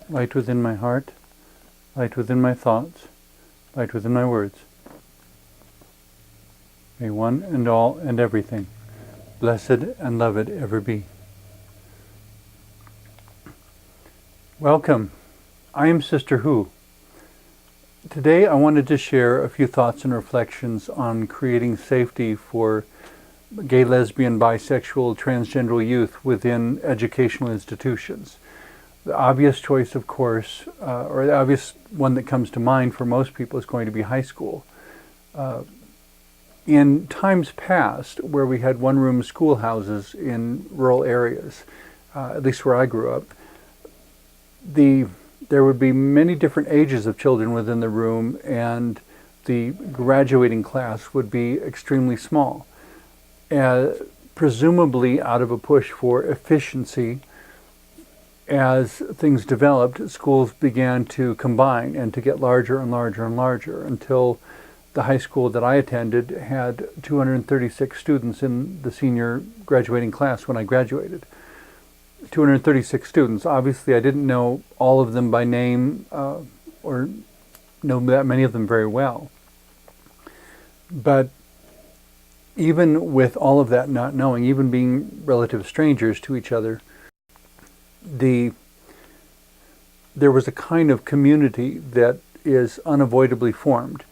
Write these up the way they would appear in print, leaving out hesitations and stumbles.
light within my heart, light within my thoughts, light within my words. May one and all and everything, blessed and loved ever be. Welcome. I am Sister Who. Today I wanted to share a few thoughts and reflections on creating safety for gay, lesbian, bisexual, transgender youth within educational institutions. The obvious choice, of course, or the obvious one that comes to mind for most people is going to be high school. In times past, where we had one-room schoolhouses in rural areas, at least where I grew up, there would be many different ages of children within the room, and the graduating class would be extremely small. Presumably out of a push for efficiency, as things developed, schools began to combine and to get larger and larger and larger until the high school that I attended had 236 students in the senior graduating class when I graduated. 236 students. Obviously, I didn't know all of them by name or know that many of them very well. But even with all of that not knowing, even being relative strangers to each other, there was a kind of community that is unavoidably formed.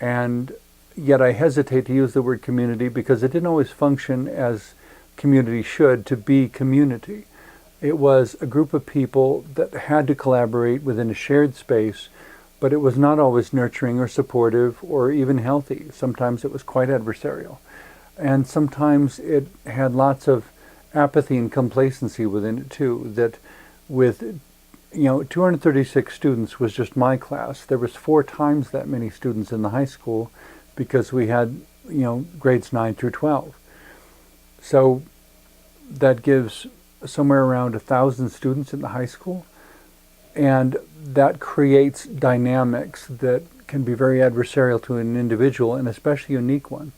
And yet I hesitate to use the word community because it didn't always function as community should to be community. It was a group of people that had to collaborate within a shared space, but it was not always nurturing or supportive or even healthy. Sometimes it was quite adversarial. And sometimes it had lots of apathy and complacency within it too, that with 236 students was just my class. There was 4 times that many students in the high school because we had, grades 9 through 12. So that gives somewhere around 1,000 students in the high school. And that creates dynamics that can be very adversarial to an individual, and especially a unique one.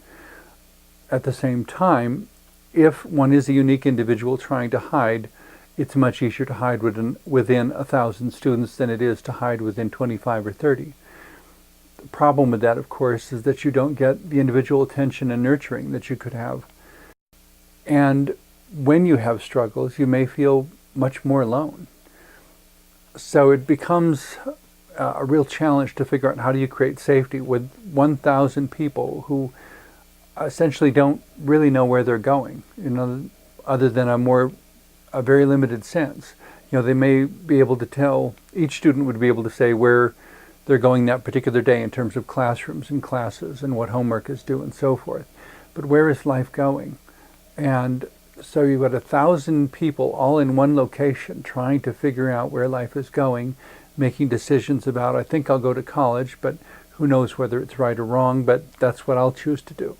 At the same time, if one is a unique individual trying to hide, it's much easier to hide within 1,000 students than it is to hide within 25 or 30. The problem with that, of course, is that you don't get the individual attention and nurturing that you could have. And when you have struggles, you may feel much more alone. So it becomes a real challenge to figure out how do you create safety with 1,000 people who essentially don't really know where they're going, other than a very limited sense. They may be able to tell, each student would be able to say where they're going that particular day in terms of classrooms and classes and what homework is due and so forth. But where is life going? And so you've got 1,000 people all in one location trying to figure out where life is going, making decisions about, I think I'll go to college, but who knows whether it's right or wrong, but that's what I'll choose to do.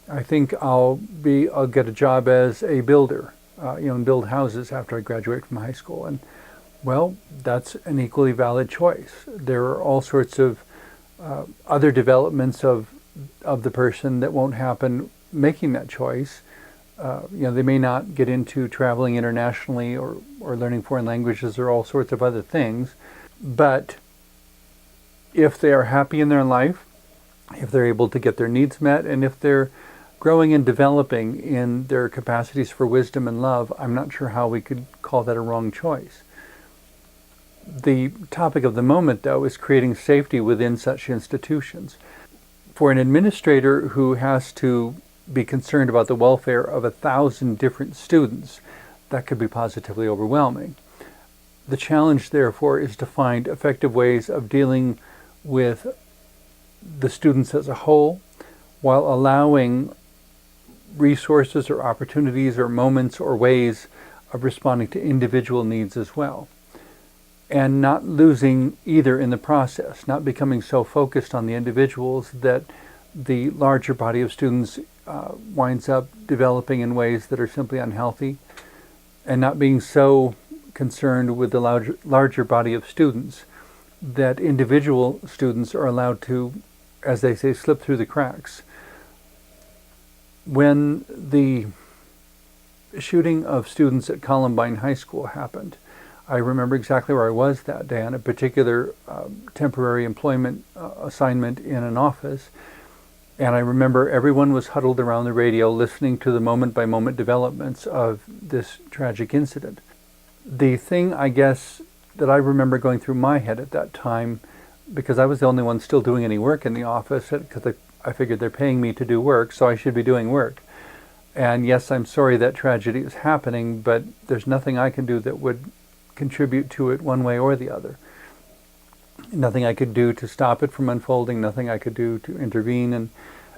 I think I'll get a job as a builder, and build houses after I graduate from high school. And well, that's an equally valid choice. There are all sorts of other developments of the person that won't happen making that choice. They may not get into traveling internationally or learning foreign languages or all sorts of other things. But if they are happy in their life, if they're able to get their needs met, and if they're growing and developing in their capacities for wisdom and love, I'm not sure how we could call that a wrong choice. The topic of the moment, though, is creating safety within such institutions. For an administrator who has to be concerned about the welfare of 1,000 different students, that could be positively overwhelming. The challenge, therefore, is to find effective ways of dealing with the students as a whole, while allowing resources or opportunities or moments or ways of responding to individual needs as well. And not losing either in the process, not becoming so focused on the individuals that the larger body of students winds up developing in ways that are simply unhealthy, and not being so concerned with the larger body of students that individual students are allowed to, as they say, slip through the cracks. When the shooting of students at Columbine High School happened, I remember exactly where I was that day on a particular temporary employment assignment in an office. And I remember everyone was huddled around the radio listening to the moment-by-moment developments of this tragic incident. The thing, I guess, that I remember going through my head at that time, because I was the only one still doing any work in the office, because I figured they're paying me to do work, so I should be doing work. And yes, I'm sorry that tragedy is happening, but there's nothing I can do that would contribute to it one way or the other. Nothing I could do to stop it from unfolding, nothing I could do to intervene,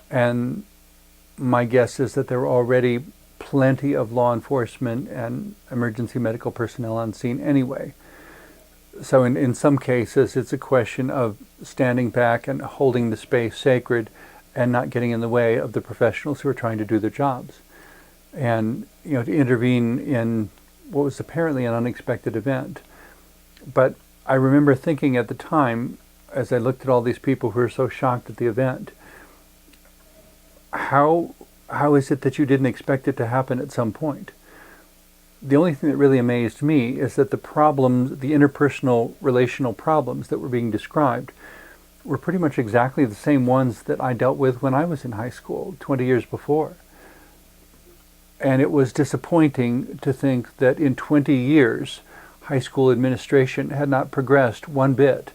and my guess is that there were already plenty of law enforcement and emergency medical personnel on scene anyway. So in some cases, it's a question of standing back and holding the space sacred and not getting in the way of the professionals who are trying to do their jobs. And, to intervene in what was apparently an unexpected event. But I remember thinking at the time, as I looked at all these people who were so shocked at the event, how is it that you didn't expect it to happen at some point? The only thing that really amazed me is that the problems, the interpersonal relational problems that were being described were pretty much exactly the same ones that I dealt with when I was in high school 20 years before. And it was disappointing to think that in 20 years, high school administration had not progressed one bit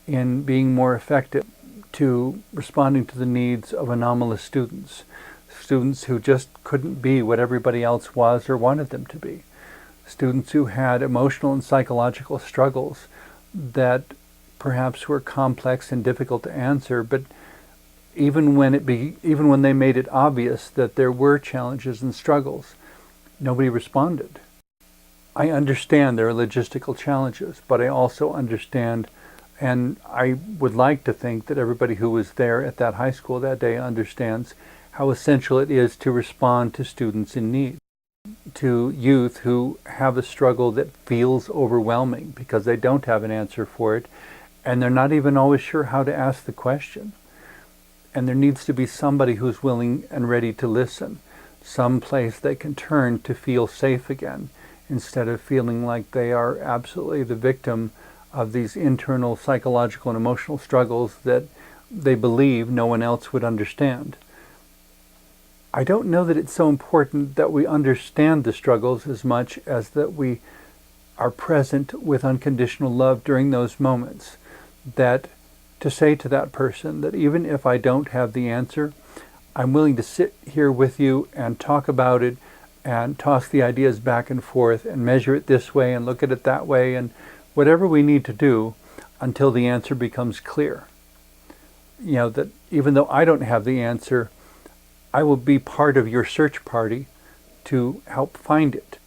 in being more effective to responding to the needs of anomalous students, students who just couldn't be what everybody else was or wanted them to be, students who had emotional and psychological struggles that perhaps were complex and difficult to answer, but even when they made it obvious that there were challenges and struggles, nobody responded. I understand there are logistical challenges, but I also understand, and I would like to think that everybody who was there at that high school that day understands how essential it is to respond to students in need, to youth who have a struggle that feels overwhelming because they don't have an answer for it, and they're not even always sure how to ask the question. And there needs to be somebody who's willing and ready to listen, some place they can turn to feel safe again, instead of feeling like they are absolutely the victim of these internal psychological and emotional struggles that they believe no one else would understand. I don't know that it's so important that we understand the struggles as much as that we are present with unconditional love during those moments, that to say to that person that even if I don't have the answer, I'm willing to sit here with you and talk about it and toss the ideas back and forth and measure it this way and look at it that way and whatever we need to do until the answer becomes clear. That even though I don't have the answer, I will be part of your search party to help find it.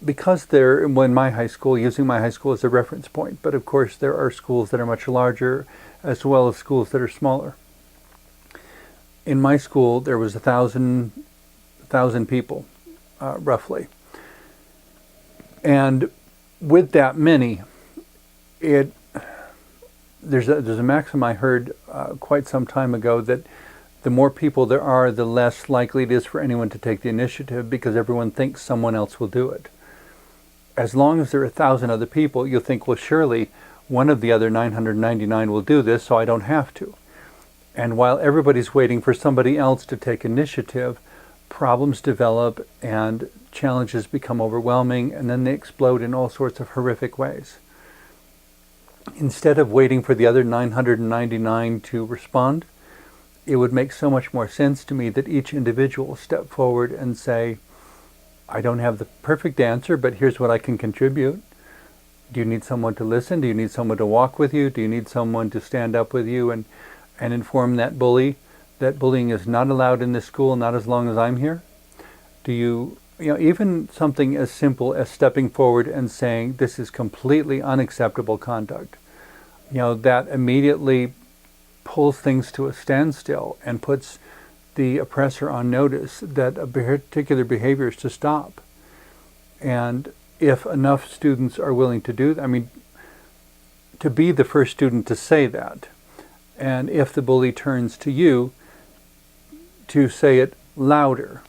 Because when my high school, using my high school as a reference point, but of course there are schools that are much larger as well as schools that are smaller. In my school, there was 1,000 people, roughly. And with that many, there's a maxim I heard quite some time ago that the more people there are, the less likely it is for anyone to take the initiative because everyone thinks someone else will do it. As long as there are 1,000 other people, you'll think, well, surely one of the other 999 will do this, so I don't have to. And while everybody's waiting for somebody else to take initiative, problems develop and challenges become overwhelming, and then they explode in all sorts of horrific ways. Instead of waiting for the other 999 to respond, it would make so much more sense to me that each individual step forward and say, I don't have the perfect answer, but here's what I can contribute. Do you need someone to listen? Do you need someone to walk with you? Do you need someone to stand up with you and inform that bully that bullying is not allowed in this school, not as long as I'm here? Do you even something as simple as stepping forward and saying, this is completely unacceptable conduct, that immediately pulls things to a standstill and puts the oppressor on notice that a particular behavior is to stop. And if enough students are willing to do that, to be the first student to say that, and if the bully turns to you, to say it louder,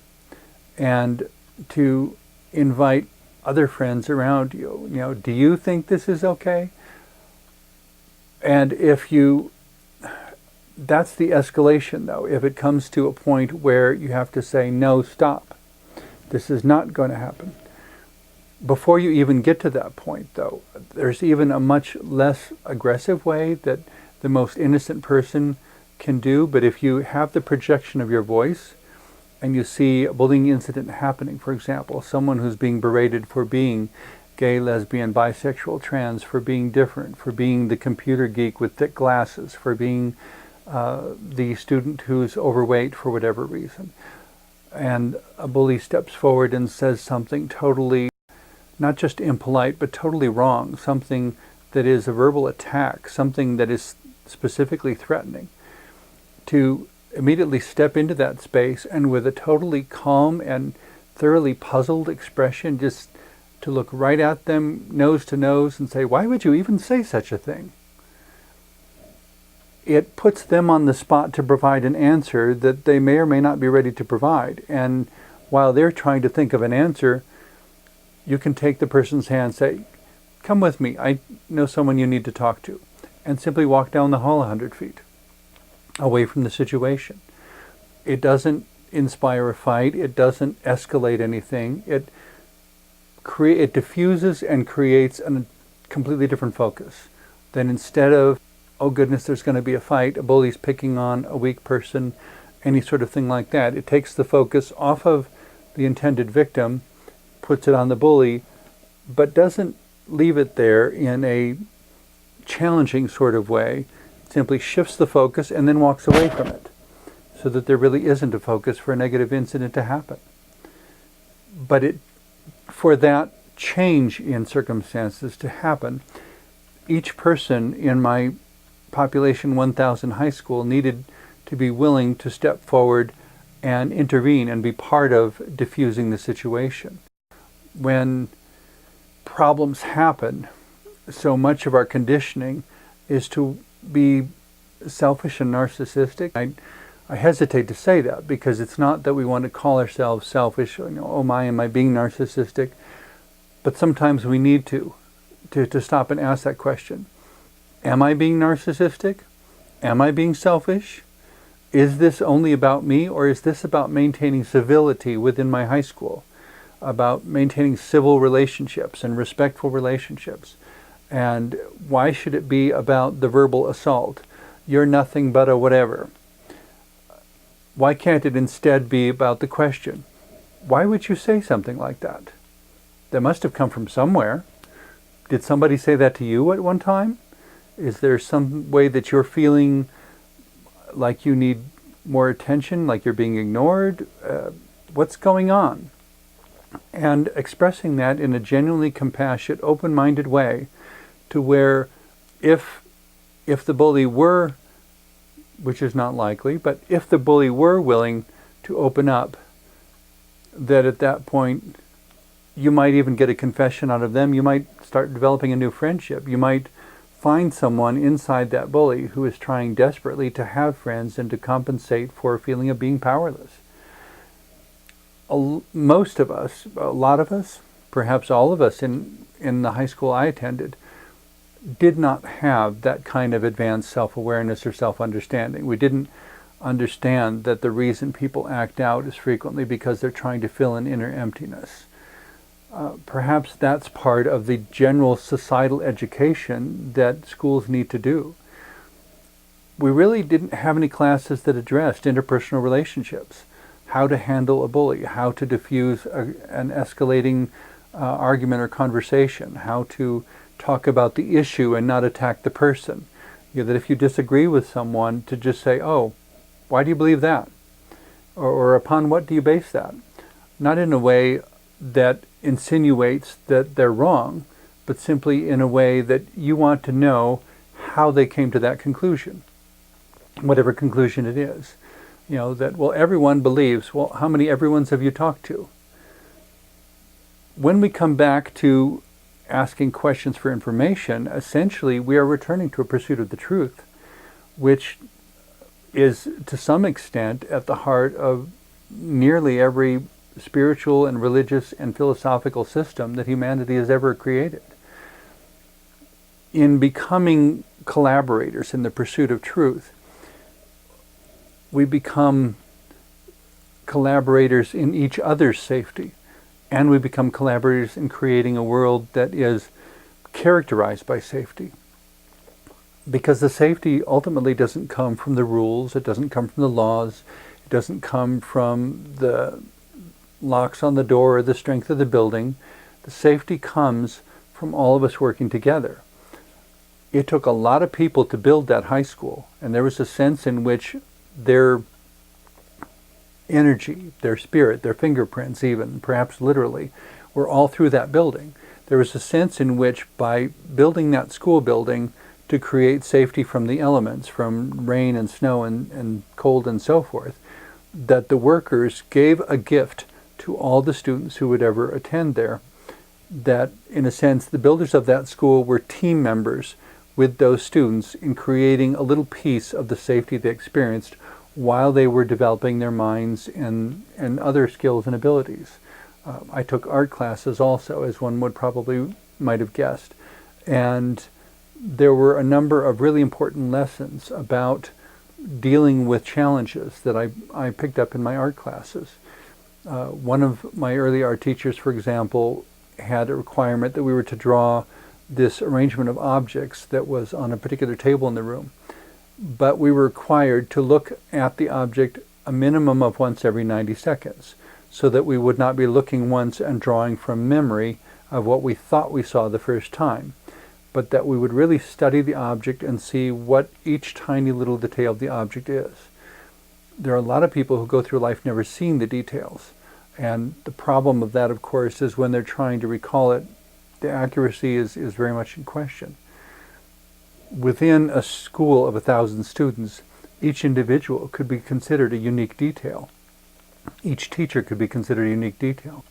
and to invite other friends around you. You know, do you think this is okay? And that's the escalation though. If it comes to a point where you have to say, no, stop. This is not going to happen. Before you even get to that point though, there's even a much less aggressive way that the most innocent person can do. But if you have the projection of your voice and you see a bullying incident happening, for example, someone who's being berated for being gay, lesbian, bisexual, trans, for being different, for being the computer geek with thick glasses, for being the student who's overweight for whatever reason, and a bully steps forward and says something totally, not just impolite, but totally wrong, something that is a verbal attack, something that is specifically threatening, to immediately step into that space and with a totally calm and thoroughly puzzled expression, just to look right at them, nose to nose, and say, why would you even say such a thing? It puts them on the spot to provide an answer that they may or may not be ready to provide. And while they're trying to think of an answer, you can take the person's hand and say, come with me, I know someone you need to talk to. And simply walk down the hall 100 feet away from the situation. It doesn't inspire a fight. It doesn't escalate anything. It diffuses and creates a completely different focus. Then instead of, oh goodness, there's going to be a fight, a bully's picking on a weak person, any sort of thing like that, it takes the focus off of the intended victim, puts it on the bully, but doesn't leave it there in a challenging sort of way. It simply shifts the focus and then walks away from it, so that there really isn't a focus for a negative incident to happen. But for that change in circumstances to happen, each person in my population 1,000 high school needed to be willing to step forward and intervene and be part of diffusing the situation. When problems happen, so much of our conditioning is to be selfish and narcissistic. I hesitate to say that, because it's not that we want to call ourselves selfish, oh my, am I being narcissistic? But sometimes we need to stop and ask that question. Am I being narcissistic? Am I being selfish? Is this only about me, or is this about maintaining civility within my high school? About maintaining civil relationships and respectful relationships? And why should it be about the verbal assault? You're nothing but a whatever. Why can't it instead be about the question, why would you say something like that? That must have come from somewhere. Did somebody say that to you at one time? Is there some way that you're feeling like you need more attention, like you're being ignored? What's going on? And expressing that in a genuinely compassionate, open-minded way, to where if the bully were, which is not likely, but if the bully were willing to open up, that at that point you might even get a confession out of them. You might start developing a new friendship. You might find someone inside that bully who is trying desperately to have friends and to compensate for a feeling of being powerless. Most of us, a lot of us, perhaps all of us in the high school I attended, did not have that kind of advanced self-awareness or self-understanding. We didn't understand that the reason people act out is frequently because they're trying to fill an inner emptiness. Perhaps that's part of the general societal education that schools need to do. We really didn't have any classes that addressed interpersonal relationships, how to handle a bully, how to diffuse an escalating argument or conversation, how to talk about the issue and not attack the person. That if you disagree with someone, to just say, oh, why do you believe that? Or upon what do you base that? Not in a way that insinuates that they're wrong, but simply in a way that you want to know how they came to that conclusion, whatever conclusion it is. That, well, everyone believes. Well, how many everyones have you talked to? When we come back to asking questions for information, essentially we are returning to a pursuit of the truth, which is to some extent at the heart of nearly every spiritual and religious and philosophical system that humanity has ever created. In becoming collaborators in the pursuit of truth, we become collaborators in each other's safety, and we become collaborators in creating a world that is characterized by safety. Because the safety ultimately doesn't come from the rules, it doesn't come from the laws, it doesn't come from the locks on the door or the strength of the building. The safety comes from all of us working together. It took a lot of people to build that high school, and there was a sense in which their energy, their spirit, their fingerprints even, perhaps literally, were all through that building. There was a sense in which by building that school building to create safety from the elements, from rain and snow and cold and so forth, that the workers gave a gift to all the students who would ever attend there. That, in a sense, the builders of that school were team members with those students in creating a little piece of the safety they experienced while they were developing their minds and other skills and abilities. I took art classes also, as one would probably might have guessed. And there were a number of really important lessons about dealing with challenges that I picked up in my art classes. One of my early art teachers, for example, had a requirement that we were to draw this arrangement of objects that was on a particular table in the room. But we were required to look at the object a minimum of once every 90 seconds, so that we would not be looking once and drawing from memory of what we thought we saw the first time, but that we would really study the object and see what each tiny little detail of the object is. There are a lot of people who go through life never seeing the details, and the problem of that, of course, is when they're trying to recall it, the accuracy is very much in question. Within a school of 1,000 students, each individual could be considered a unique detail. Each teacher could be considered a unique detail.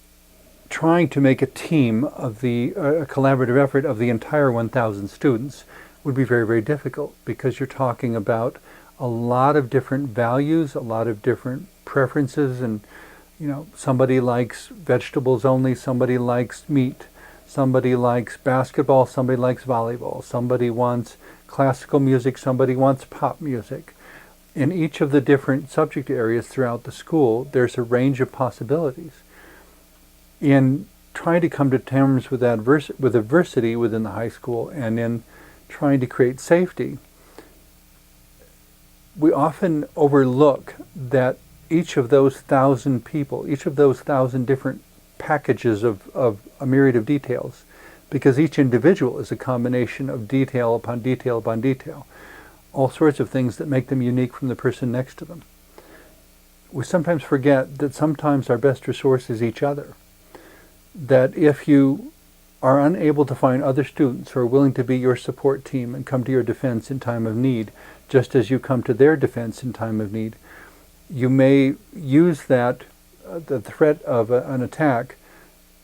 Trying to make a team of a collaborative effort of the entire 1,000 students would be very, very difficult, because you're talking about a lot of different values, a lot of different preferences, and somebody likes vegetables only, somebody likes meat, somebody likes basketball, somebody likes volleyball, somebody wants classical music, somebody wants pop music. In each of the different subject areas throughout the school, there's a range of possibilities. In trying to come to terms with adversity within the high school, and in trying to create safety, we often overlook that each of those 1,000 people, each of those 1,000 different packages of a myriad of details, because each individual is a combination of detail upon detail upon detail, all sorts of things that make them unique from the person next to them. We sometimes forget that sometimes our best resource is each other. That if you are unable to find other students who are willing to be your support team and come to your defense in time of need, just as you come to their defense in time of need, you may use that, the threat of an attack,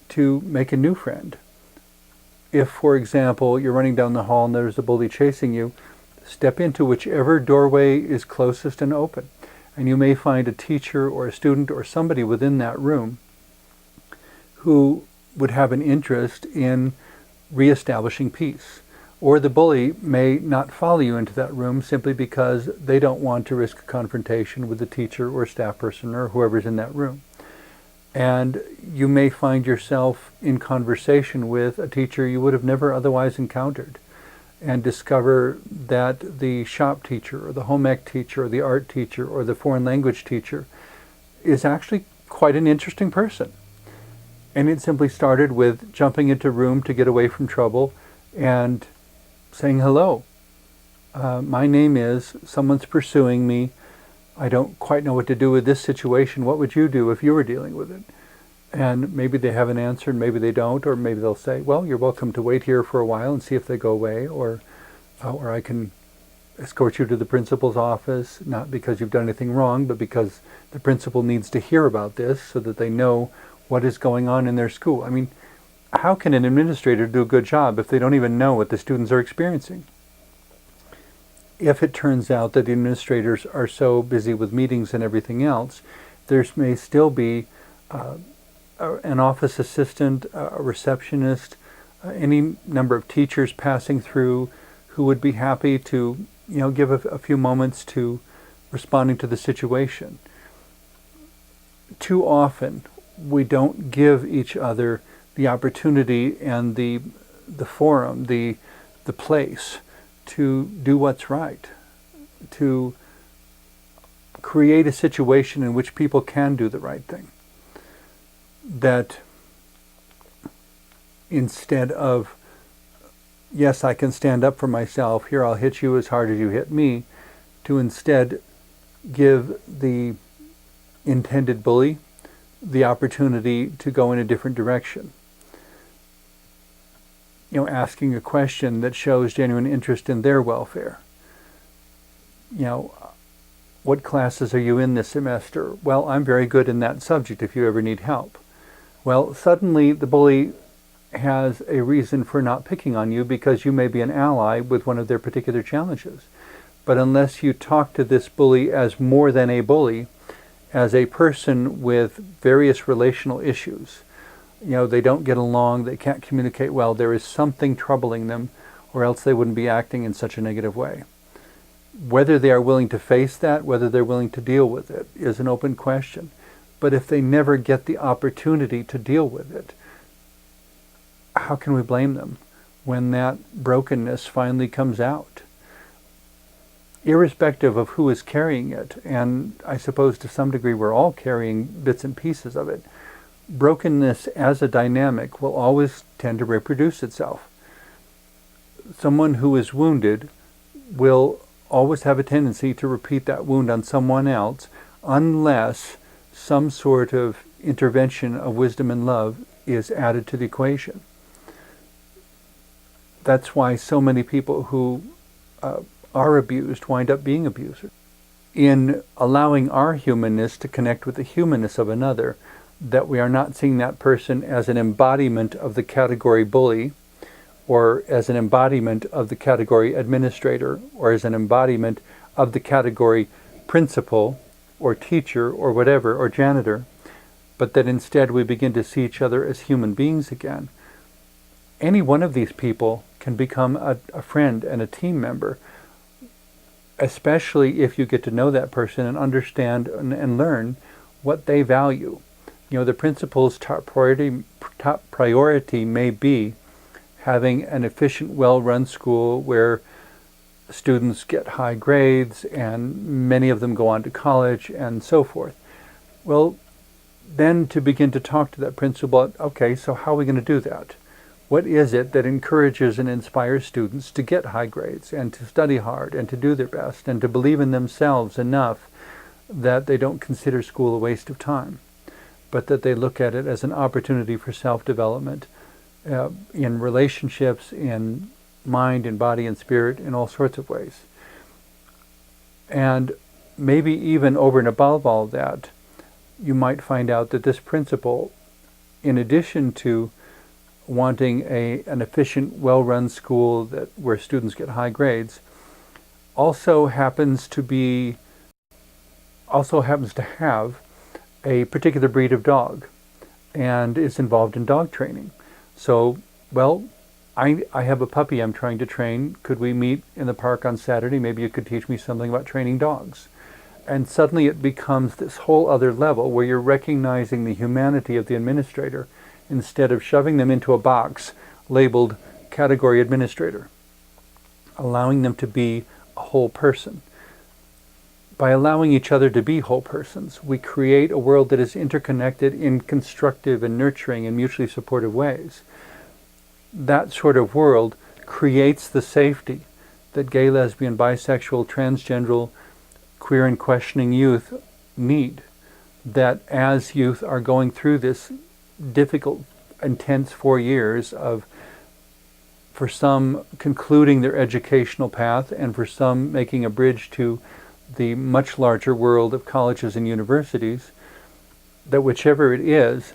to make a new friend. If, for example, you're running down the hall and there's a bully chasing you, step into whichever doorway is closest and open, and you may find a teacher or a student or somebody within that room who would have an interest in reestablishing peace. Or the bully may not follow you into that room simply because they don't want to risk a confrontation with the teacher or staff person or whoever's in that room. And you may find yourself in conversation with a teacher you would have never otherwise encountered, and discover that the shop teacher or the home ec teacher or the art teacher or the foreign language teacher is actually quite an interesting person. And it simply started with jumping into a room to get away from trouble and saying hello. My name is, someone's pursuing me. I don't quite know what to do with this situation. What would you do if you were dealing with it? And maybe they have an answer, and maybe they don't, or maybe they'll say, well, you're welcome to wait here for a while and see if they go away, or I can escort you to the principal's office, not because you've done anything wrong, but because the principal needs to hear about this so that they know what is going on in their school. I mean, how can an administrator do a good job if they don't even know what the students are experiencing? If it turns out that the administrators are so busy with meetings and everything else, there may still be an office assistant, a receptionist, any number of teachers passing through who would be happy to, give a few moments to responding to the situation. Too often, we don't give each other the opportunity and the forum, the place to do what's right, to create a situation in which people can do the right thing. That instead of, yes, I can stand up for myself, here I'll hit you as hard as you hit me, to instead give the intended bully the opportunity to go in a different direction. Asking a question that shows genuine interest in their welfare. What classes are you in this semester? Well, I'm very good in that subject if you ever need help. Well, suddenly the bully has a reason for not picking on you because you may be an ally with one of their particular challenges. But unless you talk to this bully as more than a bully, as a person with various relational issues, they don't get along, they can't communicate well, there is something troubling them, or else they wouldn't be acting in such a negative way. Whether they are willing to face that, whether they're willing to deal with it, is an open question. But if they never get the opportunity to deal with it, how can we blame them when that brokenness finally comes out? Irrespective of who is carrying it, and I suppose to some degree we're all carrying bits and pieces of it, brokenness as a dynamic will always tend to reproduce itself. Someone who is wounded will always have a tendency to repeat that wound on someone else unless some sort of intervention of wisdom and love is added to the equation. That's why so many people who are abused wind up being abusers. In allowing our humanness to connect with the humanness of another, that we are not seeing that person as an embodiment of the category bully, or as an embodiment of the category administrator, or as an embodiment of the category principal, or teacher, or whatever, or janitor, but that instead we begin to see each other as human beings again. Any one of these people can become a friend and a team member, especially if you get to know that person and understand and learn what they value. The principal's top priority may be having an efficient, well-run school where students get high grades and many of them go on to college and so forth. Well, then to begin to talk to that principal, okay, so how are we going to do that? What is it that encourages and inspires students to get high grades and to study hard and to do their best and to believe in themselves enough that they don't consider school a waste of time, but that they look at it as an opportunity for self-development in relationships, in mind, in body, and spirit, in all sorts of ways. And maybe even over and above all that, you might find out that this principal, in addition to wanting an efficient, well-run school where students get high grades, also happens to have a particular breed of dog and is involved in dog training. So, well, I have a puppy I'm trying to train. Could we meet in the park on Saturday? Maybe you could teach me something about training dogs. And suddenly it becomes this whole other level where you're recognizing the humanity of the administrator instead of shoving them into a box labeled category administrator, allowing them to be a whole person. By allowing each other to be whole persons, we create a world that is interconnected in constructive and nurturing and mutually supportive ways. That sort of world creates the safety that gay, lesbian, bisexual, transgender, queer and questioning youth need. That as youth are going through this difficult, intense 4 years of, for some, concluding their educational path, and for some making a bridge to the much larger world of colleges and universities, that whichever it is,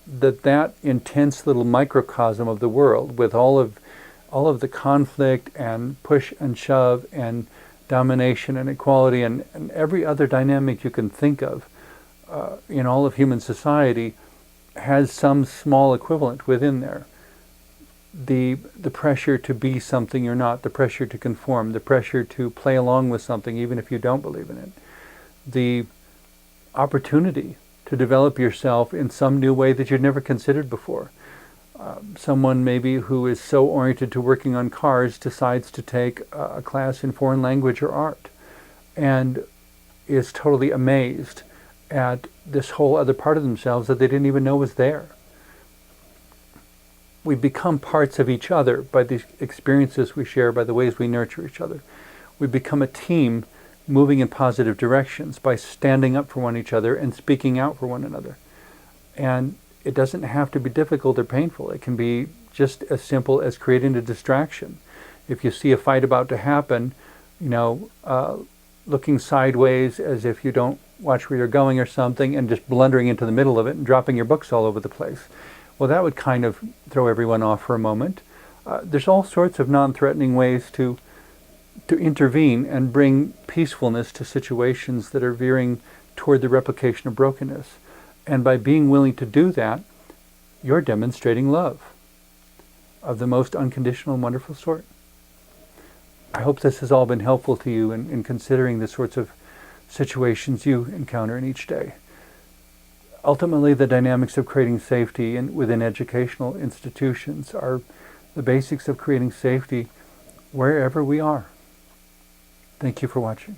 that intense little microcosm of the world, with all of the conflict and push and shove and domination and equality and every other dynamic you can think of in all of human society, has some small equivalent within there. The pressure to be something you're not, the pressure to conform, the pressure to play along with something even if you don't believe in it, the opportunity to develop yourself in some new way that you'd never considered before. Someone maybe who is so oriented to working on cars decides to take a class in foreign language or art and is totally amazed at this whole other part of themselves that they didn't even know was there. We become parts of each other by the experiences we share, by the ways we nurture each other. We become a team moving in positive directions by standing up for one another and speaking out for one another. And it doesn't have to be difficult or painful. It can be just as simple as creating a distraction. If you see a fight about to happen, looking sideways as if you don't watch where you're going or something, and just blundering into the middle of it and dropping your books all over the place. Well, that would kind of throw everyone off for a moment. There's all sorts of non-threatening ways to intervene and bring peacefulness to situations that are veering toward the replication of brokenness. And by being willing to do that, you're demonstrating love of the most unconditional and wonderful sort. I hope this has all been helpful to you in considering the sorts of situations you encounter in each day. Ultimately, the dynamics of creating safety within educational institutions are the basics of creating safety wherever we are. Thank you for watching.